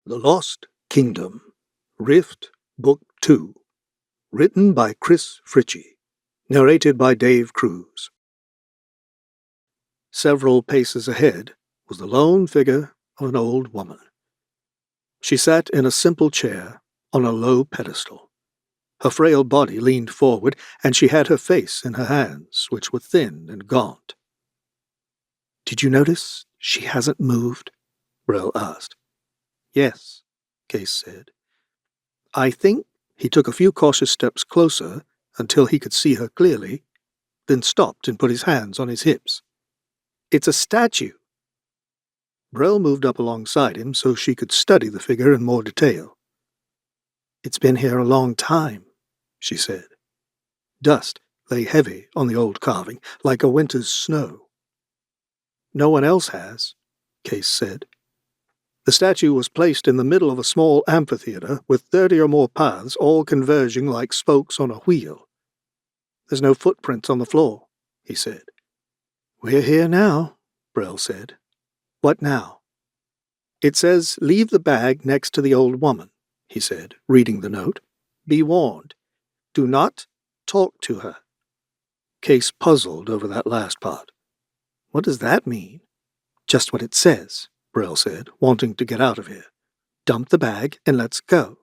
The Lost Kingdom, Rift, Book 2, written by Chris Fritchie, narrated by Dave Cruse. Several paces ahead was the lone figure of an old woman. She sat in a simple chair on a low pedestal. Her frail body leaned forward, and she had her face in her hands, which were thin and gaunt. "Did you notice she hasn't moved?" Brell asked. "Yes," Kase said. "I think—" He took a few cautious steps closer until he could see her clearly, then stopped and put his hands on his hips. "It's a statue." Brell moved up alongside him so she could study the figure in more detail. "It's been here a long time," she said. Dust lay heavy on the old carving, like a winter's snow. "No one else has," Kase said. The statue was placed in the middle of a small amphitheater with 30 or more paths, all converging like spokes on a wheel. "There's no footprints on the floor," he said. "We're here now," Brell said. "What now?" "It says, 'Leave the bag next to the old woman,'" he said, reading the note. "Be warned. Do not talk to her." Kase puzzled over that last part. "What does that mean?" "Just what it says," Brell said, wanting to get out of here. "Dump the bag and let's go."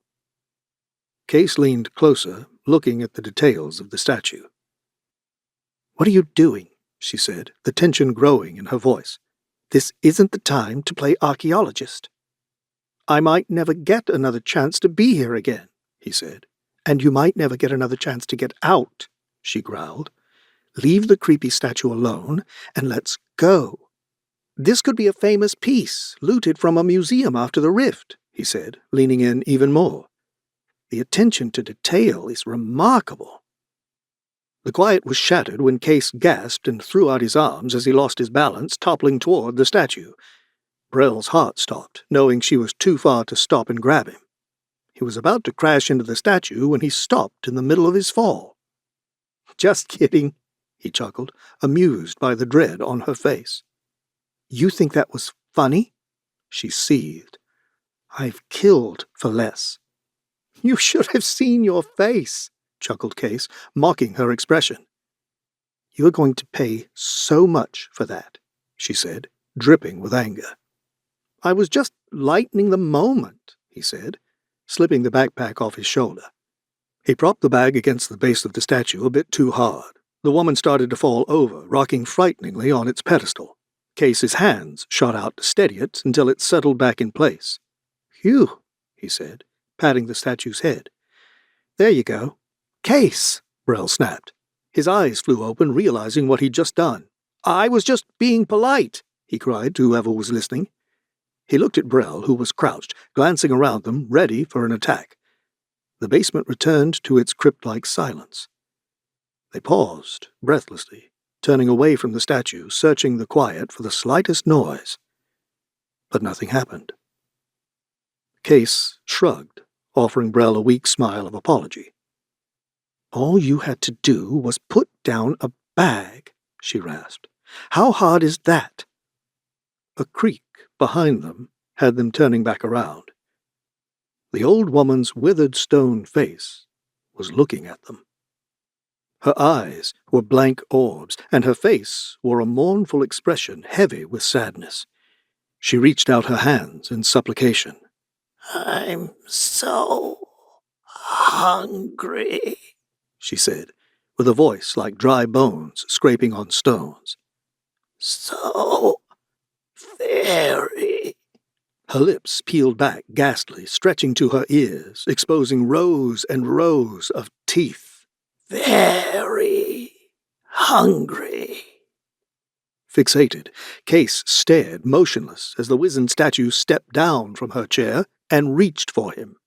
Kase leaned closer, looking at the details of the statue. "What are you doing?" she said, the tension growing in her voice. "This isn't the time to play archaeologist." "I might never get another chance to be here again," he said. "And you might never get another chance to get out," she growled. "Leave the creepy statue alone and let's go." "This could be a famous piece, looted from a museum after the rift," he said, leaning in even more. "The attention to detail is remarkable." The quiet was shattered when Kase gasped and threw out his arms as he lost his balance, toppling toward the statue. Brell's heart stopped, knowing she was too far to stop and grab him. He was about to crash into the statue when he stopped in the middle of his fall. "Just kidding," he chuckled, amused by the dread on her face. "You think that was funny?" She seethed. "I've killed for less." "You should have seen your face," chuckled Kase, mocking her expression. "You are going to pay so much for that," she said, dripping with anger. "I was just lightening the moment," he said, slipping the backpack off his shoulder. He propped the bag against the base of the statue a bit too hard. The woman started to fall over, rocking frighteningly on its pedestal. Kase's hands shot out to steady it until it settled back in place. "Phew," he said, patting the statue's head. "There you go." "Kase!" Brell snapped. His eyes flew open, realizing what he'd just done. "I was just being polite," he cried to whoever was listening. He looked at Brell, who was crouched, glancing around them, ready for an attack. The basement returned to its crypt-like silence. They paused, breathlessly, turning away from the statue, searching the quiet for the slightest noise. But nothing happened. Kase shrugged, offering Brell a weak smile of apology. "All you had to do was put down a bag," she rasped. "How hard is that?" A creak behind them had them turning back around. The old woman's withered stone face was looking at them. Her eyes were blank orbs, and her face wore a mournful expression heavy with sadness. She reached out her hands in supplication. "I'm so hungry," she said, with a voice like dry bones scraping on stones. "So very." Her lips peeled back ghastly, stretching to her ears, exposing rows and rows of teeth. "Very hungry." Fixated, Kase stared motionless as the wizened statue stepped down from her chair and reached for him.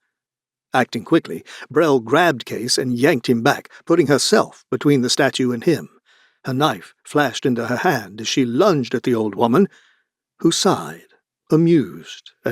Acting quickly, Brell grabbed Kase and yanked him back, putting herself between the statue and him. Her knife flashed into her hand as she lunged at the old woman, who sighed, amused at